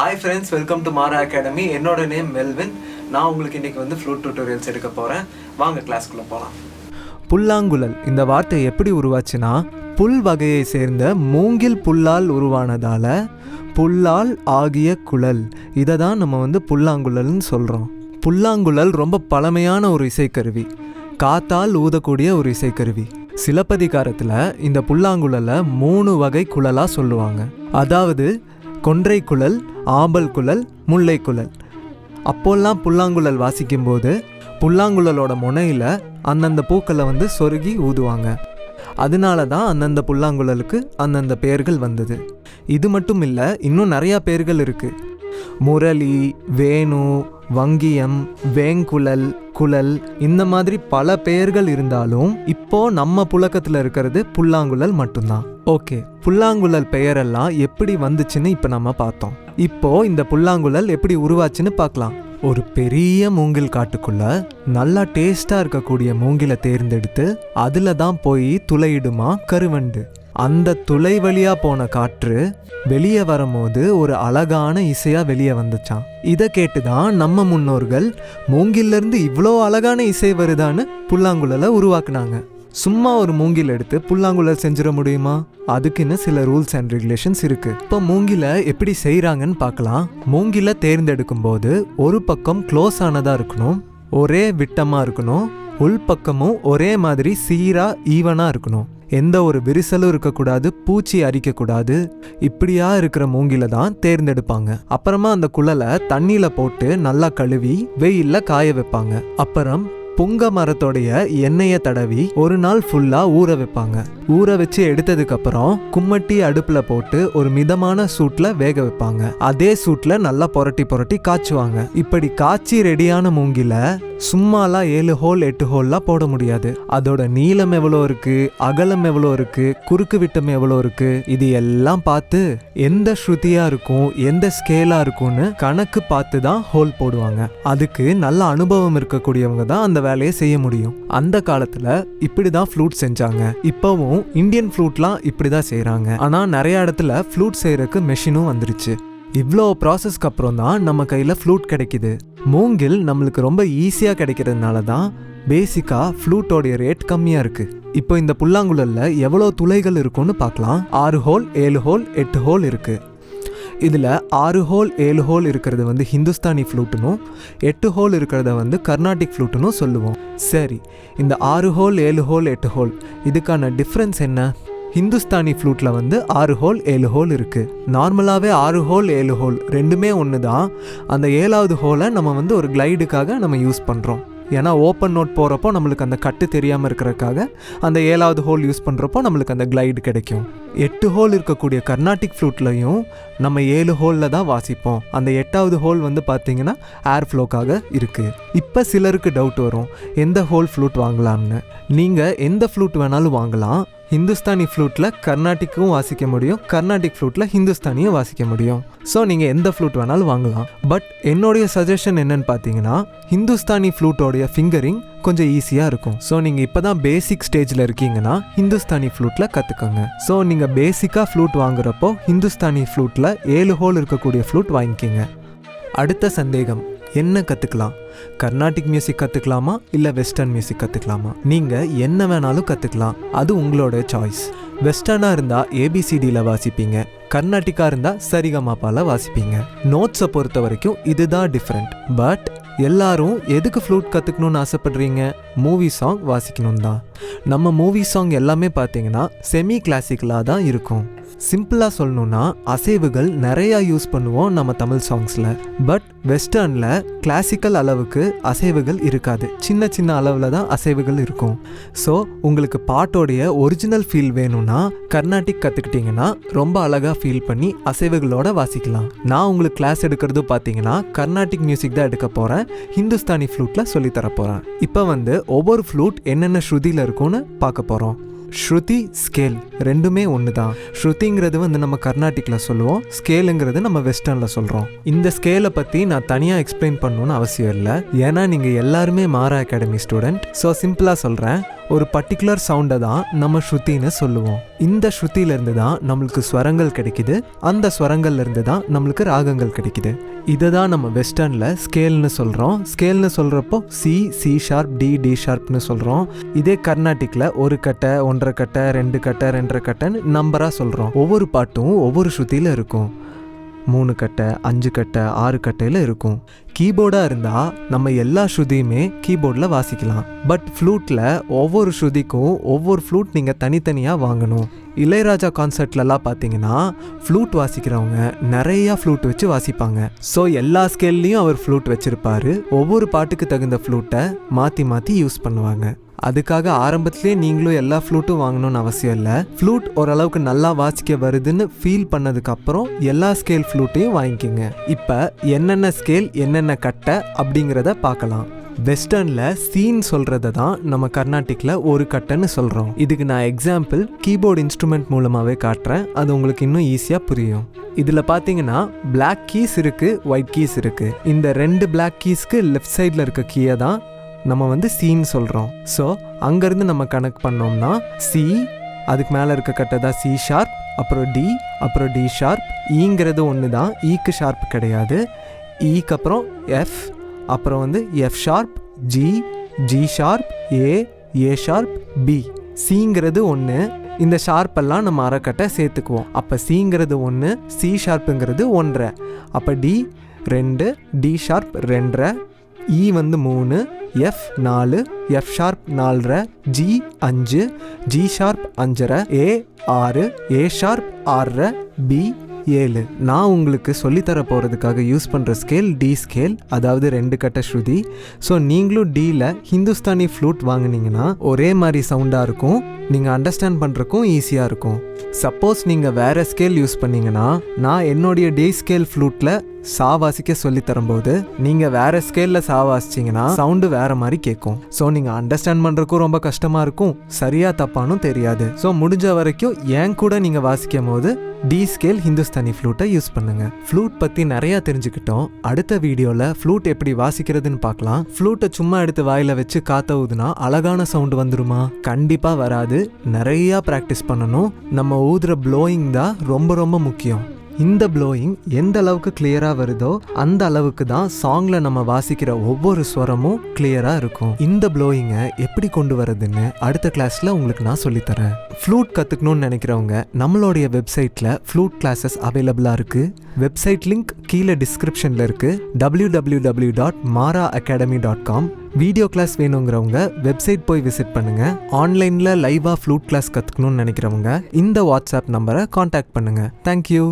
Hi friends, welcome to Mara academy. என்னோட name Melvin. நான் உங்களுக்கு இன்றைக்கி வந்து ஃப்ளூட் டியூட்டோரியல்ஸ் எடுக்க போகிறேன். வாங்க கிளாஸ்க்குள்ளே போகலாம். புல்லாங்குழல் இந்த வார்த்தை எப்படி உருவாச்சுன்னா, புல் வகையை சேர்ந்த மூங்கில் புல்லால் உருவானதால் புல்லால் ஆகிய குழல், இதை தான் நம்ம வந்து புல்லாங்குழல்னு சொல்கிறோம். புல்லாங்குழல் ரொம்ப பழமையான ஒரு இசைக்கருவி, காத்தால் ஊதக்கூடிய ஒரு இசைக்கருவி. சிலப்பதிகாரத்தில் இந்த புல்லாங்குழலை 3 வகை குழலாக சொல்லுவாங்க. அதாவது கொன்றை குழல், ஆம்பல் குழல், முல்லை குழல். அப்போல்லாம் புல்லாங்குழல் வாசிக்கும்போது புல்லாங்குழலோட முனையில் அந்தந்த பூக்களை வந்து சொருகி ஊதுவாங்க. அதனால தான் அந்தந்த புல்லாங்குழலுக்கு அந்தந்த பெயர்கள் வந்தது. இது மட்டும் இல்லை, இன்னும் நிறையா பெயர்கள் இருக்குது. முரளி, வேணு, வங்கியம், வேங்குழல், குழல், இந்த மாதிரி பல பெயர்கள் இருந்தாலும் இப்போ நம்ம புழக்கத்தில் இருக்கிறது புல்லாங்குழல் மட்டும்தான். ஓகே, புல்லாங்குழல் பெயரெல்லாம் எப்படி வந்துச்சுன்னு இப்போ நம்ம பார்த்தோம். இப்போ இந்த புல்லாங்குழல் எப்படி உருவாச்சுன்னு பார்க்கலாம். ஒரு பெரிய மூங்கில் காட்டுக்குள்ள நல்லா டேஸ்டாக இருக்கக்கூடிய மூங்கிலை தேர்ந்தெடுத்து அதில் தான் போய் துளையிடுமா கருவண்டு. அந்த துளை வழியா போன காற்று வெளியே வரும்போது ஒரு அழகான இசையா வெளியே வந்துச்சான். இதை கேட்டுதான் நம்ம முன்னோர்கள் மூங்கிலிருந்து இவ்வளோ அழகான இசை வருதான்னு புல்லாங்குழலை உருவாக்குனாங்க. சும்மா ஒரு மூங்கில் எடுத்து புல்லாங்குழல் செஞ்சிட முடியுமா? அதுக்குன்னு சில ரூல்ஸ் அண்ட் ரெகுலேஷன்ஸ் இருக்கு. இப்போ மூங்கிலை எப்படி செய்கிறாங்கன்னு பார்க்கலாம். மூங்கிலை தேர்ந்தெடுக்கும் போது ஒரு பக்கம் க்ளோஸ் ஆனதா இருக்கணும், ஒரே விட்டமாக இருக்கணும், உள்பக்கமும் ஒரே மாதிரி சீரா ஈவனாக இருக்கணும். எந்த ஒரு விரிசலும் இருக்கக்கூடாது, பூச்சி அரிக்கக்கூடாது. இப்படியா இருக்கிற மூங்கில தான் தேர்ந்தெடுப்பாங்க. அப்புறமா அந்த குழலை தண்ணியில் போட்டு நல்லா கழுவி வெயிலில் காய வைப்பாங்க. அப்புறம் புங்க மரத்தோடைய எண்ணெயை தடவி ஒரு நாள் ஃபுல்லா ஊற வைப்பாங்க. ஊற வச்சு எடுத்ததுக்கு அப்புறம் கும்மட்டி அடுப்புல போட்டு ஒரு மிதமான சூட்ல வேக வைப்பாங்க. அதே சூட்ல நல்லா புரட்டி காய்ச்சுவாங்க. இப்படி காய்ச்சி ரெடியான மூங்கில சும்மாலாம் 7 ஹோல் 8 ஹோல்லாம் போட முடியாது. அதோட நீளம் எவ்வளோ இருக்கு, அகலம் எவ்வளோ இருக்கு, குறுக்கு விட்டம் எவ்வளோ இருக்கு, இது எல்லாம் பார்த்து எந்த ஸ்ருதியா இருக்கும், எந்த ஸ்கேலா இருக்கும்னு கணக்கு பார்த்து தான் ஹோல் போடுவாங்க. அதுக்கு நல்ல அனுபவம் இருக்கக்கூடியவங்க தான் அந்த வேலையை செய்ய முடியும். அந்த காலத்துல இப்படிதான் ஃப்ளூட் செஞ்சாங்க. இப்பவும் இந்தியன் ஃப்ளூட்லாம் இப்படிதான் செய்யறாங்க. ஆனா நிறைய இடத்துல ஃப்ளூட் செய்யறதுக்கு மெஷினும் வந்துருச்சு. இவ்வளோ ப்ராசஸ்க்கு அப்புறம் தான் நம்ம கையில் ஃப்ளூட் கிடைக்குது. மூங்கில் நம்மளுக்கு ரொம்ப ஈஸியாக கிடைக்கிறதுனால தான் பேசிக்காக ஃப்ளூட்டோடைய ரேட் கம்மியாக இருக்குது. இப்போ இந்த புல்லாங்குழலில் எவ்வளோ துளைகள் இருக்குன்னு பார்க்கலாம். 6 ஹோல் 7 ஹோல் 8 ஹோல் இருக்குது. இதில் 6 ஹோல் 7 ஹோல் இருக்கிறது வந்து ஹிந்துஸ்தானி ஃப்ளூட்டுனும் 8 ஹோல் இருக்கிறத வந்து கர்நாடிக் ஃப்ளூட்டுனும் சொல்லுவோம். சரி, இந்த 6 ஹோல் 7 ஹோல் 8 ஹோல் இதுக்கான டிஃப்ரென்ஸ் என்ன? ஹிந்துஸ்தானி ஃப்ளூட்டில் வந்து 6 ஹோல் 7 ஹோல் இருக்குது. நார்மலாகவே 6 ஹோல் 7 ஹோல் ரெண்டுமே ஒன்று தான். அந்த 7வது ஹோலை நம்ம வந்து ஒரு கிளைடுக்காக நம்ம யூஸ் பண்ணுறோம். ஏன்னா ஓப்பன் நோட் போகிறப்போ நம்மளுக்கு அந்த கட்டு தெரியாமல் இருக்கிறதுக்காக அந்த 7வது ஹோல் யூஸ் பண்ணுறப்போ நம்மளுக்கு அந்த கிளைடு கிடைக்கும். 8 ஹோல் இருக்கக்கூடிய கர்நாடிக் ஃப்ளூட்லையும் நம்ம 7 ஹோலில் தான் வாசிப்போம். அந்த 8வது ஹோல் வந்து பார்த்திங்கன்னா ஏர் ஃப்ளோக்காக இருக்குது. இப்போ சிலருக்கு டவுட் வரும், எந்த ஹோல் ஃப்ளூட் வாங்கலாம்னு. நீங்கள் எந்த ஃப்ளூட் வேணாலும் வாங்கலாம். ஹிந்துஸ்தானி ஃப்ளூட்டில் கர்நாடிக்கும் வாசிக்க முடியும், கர்நாடிக் ஃப்ளூட்டில் ஹிந்துஸ்தானியும் வாசிக்க முடியும். ஸோ நீங்கள் எந்த ஃப்ளூட் வேணாலும் வாங்கலாம். பட் என்னுடைய சஜஷன் என்னன்னு பார்த்தீங்கன்னா, ஹிந்துஸ்தானி ஃப்ளூட்டோடைய ஃபிங்கரிங் கொஞ்சம் ஈஸியாக இருக்கும். ஸோ நீங்கள் இப்போ தான் பேசிக் ஸ்டேஜில் இருக்கீங்கன்னா ஹிந்துஸ்தானி ஃப்ளூட்டில் கற்றுக்கோங்க. ஸோ நீங்கள் பேசிக்காக ஃப்ளூட் வாங்குறப்போ ஹிந்துஸ்தானி ஃப்ளூட்டில் 7 ஹோல் இருக்கக்கூடிய ஃப்ளூட் வாங்கிக்கிங்க. அடுத்த சந்தேகம், என்ன கற்றுக்கலாம்? கர்நாடிக் மியூசிக் கற்றுக்கலாமா இல்லை வெஸ்டர்ன் மியூசிக் கற்றுக்கலாமா? நீங்கள் என்ன வேணாலும் கற்றுக்கலாம், அது உங்களோட சாய்ஸ். வெஸ்டர்னாக இருந்தால் ஏபிசிடியில் வாசிப்பீங்க, கர்நாடிக்காக இருந்தால் சரிகமாப்பால் வாசிப்பீங்க. நோட்ஸை பொறுத்த வரைக்கும் இதுதான் டிஃப்ரெண்ட். பட் எல்லாரும் எதுக்கு ஃப்ளூட் கற்றுக்கணுன்னு ஆசைப்படுறீங்க? மூவி சாங் வாசிக்கணும் தான். நம்ம மூவி சாங் எல்லாமே பார்த்தீங்கன்னா செமி கிளாசிக்கலாக தான் இருக்கும். சிம்பிளாக சொல்லணுன்னா அசைவுகள் நிறையா யூஸ் பண்ணுவோம் நம்ம தமிழ் சாங்ஸில். பட் வெஸ்டர்னில் கிளாசிக்கல் அளவுக்கு அசைவுகள் இருக்காது, சின்ன சின்ன அளவில் தான் அசைவுகள் இருக்கும். ஸோ உங்களுக்கு பாட்டோடைய ஒரிஜினல் ஃபீல் வேணும்னா கர்நாடிக் கற்றுக்கிட்டிங்கன்னா ரொம்ப அழகாக ஃபீல் பண்ணி அசைவுகளோட வாசிக்கலாம். நான் உங்களுக்கு கிளாஸ் எடுக்கிறது பார்த்தீங்கன்னா கர்நாடிக் மியூசிக் தான் எடுக்க போகிறேன், ஹிந்துஸ்தானி ஃப்ளூட்டில் சொல்லித்தர போகிறேன். இப்போ வந்து ஒவ்வொரு ஃப்ளூட் என்னென்ன ஸ்ருதியில் இருக்கும்னு பார்க்க போகிறோம். ஸ்ருதி ஸ்கேல் ரெண்டுமே ஒன்று தான். ஸ்ருதிங்கிறது வந்து நம்ம கர்நாடிக்கில் சொல்லுவோம், ஸ்கேலுங்கிறது நம்ம வெஸ்டர்னில் சொல்கிறோம். இந்த ஸ்கேலை பற்றி நான் தனியாக எக்ஸ்பிளைன் பண்ணணும்னு அவசியம் இல்லை, ஏன்னா நீங்கள் எல்லாருமே மாரா அகாடமி ஸ்டூடெண்ட். ஸோ சிம்பிளாக சொல்கிறேன், ஒரு பர்டிகுலர் சவுண்டை தான் நம்ம ஸ்ருதின்னு சொல்லுவோம். இந்த ஸ்ருதியிலேருந்து தான் நம்மளுக்கு ஸ்வரங்கள் கிடைக்குது, அந்த ஸ்வரங்கள்லேருந்து தான் நம்மளுக்கு ராகங்கள் கிடைக்குது. இதை தான் நம்ம வெஸ்டர்னில் ஸ்கேல்னு சொல்கிறோம். ஸ்கேல்னு சொல்கிறப்போ சி ஷார்ப், டி ஷார்ப்னு சொல்கிறோம். இதே கர்நாடிக்கில் ஒரு கட்டை, 1.5 கட்டை, 2 கட்டை, 2.5 கட்டைன்னு நம்பராக சொல்கிறோம். ஒவ்வொரு பாட்டும் ஒவ்வொரு ஸ்ருதியில் இருக்கும். 3 கட்டை, 5 கட்டை, 6 கட்டையில் இருக்கும். கீபோர்டாக இருந்தால் நம்ம எல்லா ஸ்ருதியுமே கீபோர்டில் வாசிக்கலாம். பட் ஃப்ளூட்டில் ஒவ்வொரு ஸ்ருதிக்கும் ஒவ்வொரு ஃப்ளூட் நீங்கள் தனித்தனியாக வாங்கணும். இளையராஜா கான்சர்ட்லலாம் பார்த்தீங்கன்னா ஃப்ளூட் வாசிக்கிறவங்க நிறையா ஃப்ளூட் வச்சு வாசிப்பாங்க. ஸோ எல்லா ஸ்கேல்லையும் அவர் ஃப்ளூட் வச்சுருப்பார். ஒவ்வொரு பாட்டுக்கு தகுந்த ஃப்ளூட்டை மாற்றி மாற்றி யூஸ் பண்ணுவாங்க. அதுக்காக ஆரம்பத்திலே நீங்களும் எல்லா ஃப்ளூட்டும் வாங்கணும்னு அவசியம் இல்லை. ஃப்ளூட் ஓரளவுக்கு நல்லா வாசிக்க வருதுன்னு ஃபீல் பண்ணதுக்கப்புறம் எல்லா ஸ்கேல் ஃப்ளூட்டையும் வாங்கிக்கோங்க. இப்போ என்னென்ன ஸ்கேல், என்னென்ன கட்டை அப்படிங்கிறத பார்க்கலாம். வெஸ்டர்னில் சீன் சொல்கிறத தான் நம்ம கர்நாடிக்கில் ஒரு கட்டைன்னு சொல்கிறோம். இதுக்கு நான் எக்ஸாம்பிள் கீபோர்டு இன்ஸ்ட்ருமெண்ட் மூலமாகவே காட்டுறேன், அது உங்களுக்கு இன்னும் ஈஸியாக புரியும். இதில் பார்த்தீங்கன்னா பிளாக் கீஸ் இருக்குது, ஒயிட் கீஸ் இருக்குது. இந்த 2 பிளாக் கீஸ்க்கு லெஃப்ட் சைடில் இருக்க கீயை தான் நம்ம வந்து சீன்னு சொல்கிறோம். ஸோ அங்கேருந்து நம்ம கனெக்ட் பண்ணோம்னா சி, அதுக்கு மேலே இருக்க கட்டை தான் சி ஷார்ப், அப்புறம் டி, அப்புறம் டி ஷார்ப். ஈங்கிறது ஒன்று தான், ஈக்கு ஷார்ப் கிடையாது. ஈக்கு அப்புறம் எஃப், அப்புறம் வந்து F sharp, G sharp, A sharp, B. சிங்கிறது ஒன்று. இந்த ஷார்ப்பெல்லாம் நம்ம அரைக்கட்டை சேர்த்துக்குவோம். அப்போ சிங்கிறது 1, சி ஷார்ப்புங்கிறது 1.5, அப்போ டி 2, டி ஷார்ப் 2.5, இ வந்து 3, F 4, F sharp 4.5, G 5, G sharp 5.5, A 6, A sharp 6.5, B 7. நான் உங்களுக்கு சொல்லித்தர போகிறதுக்காக யூஸ் பண்ணுற ஸ்கேல் டி ஸ்கேல், அதாவது 2 கட்டை ஸ்ருதி. ஸோ நீங்களும் டியில் ஹிந்துஸ்தானி ஃப்ளூட் வாங்கினீங்கன்னா ஒரே மாதிரி சவுண்டாக இருக்கும், நீங்கள் அண்டர்ஸ்டாண்ட் பண்ணுறக்கும் ஈஸியாக இருக்கும். சப்போஸ் நீங்கள் வேறு ஸ்கேல் யூஸ் பண்ணிங்கன்னா, நான் என்னுடைய டி ஸ்கேல் ஃப்ளூட்டில் சா வாசிக்க சொல்லி தரும்போது நீங்கள் வேறு ஸ்கேலில் சா வாசிச்சிங்கன்னா சவுண்டு வேறு மாதிரி கேட்கும். ஸோ நீங்கள் அண்டர்ஸ்டாண்ட் பண்ணுறக்கும் ரொம்ப கஷ்டமாக இருக்கும், சரியாக தப்பானும் தெரியாது. ஸோ முடிஞ்ச வரைக்கும் என் கூட நீங்கள் வாசிக்கும் போது டி ஸ்கேல் ஹிந்துஸ்தானி ஃப்ளூட்டை யூஸ் பண்ணுங்கள். ஃப்ளூட் பற்றி நிறையா தெரிஞ்சுக்கிட்டோம். அடுத்த வீடியோவில் ஃப்ளூட் எப்படி வாசிக்கிறதுன்னு பார்க்கலாம். ஃப்ளூட்டை சும்மா எடுத்து வாயில் வச்சு காற்ற ஊதுனா அழகான சவுண்டு வந்துடுமா? கண்டிப்பாக வராது. நிறையா ப்ராக்டிஸ் பண்ணணும். நம்ம ஊதுற ப்ளோயிங் தான் ரொம்ப ரொம்ப முக்கியம். இந்த ப்ளோயிங் எந்த அளவுக்கு கிளியராக வருதோ அந்த அளவுக்கு தான் சாங்கில் நம்ம வாசிக்கிற ஒவ்வொரு ஸ்வரமும் கிளியராக இருக்கும். இந்த ப்ளோயிங்கை எப்படி கொண்டு வரதுன்னு அடுத்த கிளாஸில் உங்களுக்கு நான் சொல்லித்தரேன். ஃப்ளூட் கற்றுக்கணும்னு நினைக்கிறவங்க நம்மளுடைய வெப்சைட்டில் ஃப்ளூட் கிளாஸஸ் அவைலபிளாக இருக்குது. வெப்சைட் லிங்க் கீழே டிஸ்கிரிப்ஷனில் இருக்குது, www.maraacademy.com. வீடியோ கிளாஸ் வேணுங்கிறவங்க வெப்சைட் போய் விசிட் பண்ணுங்கள். ஆன்லைனில் லைவாக ஃப்ளூட் கிளாஸ் கற்றுக்கணும்னு நினைக்கிறவங்க இந்த வாட்ஸ்அப் நம்பரை காண்டாக்ட் பண்ணுங்கள். தேங்க்யூ.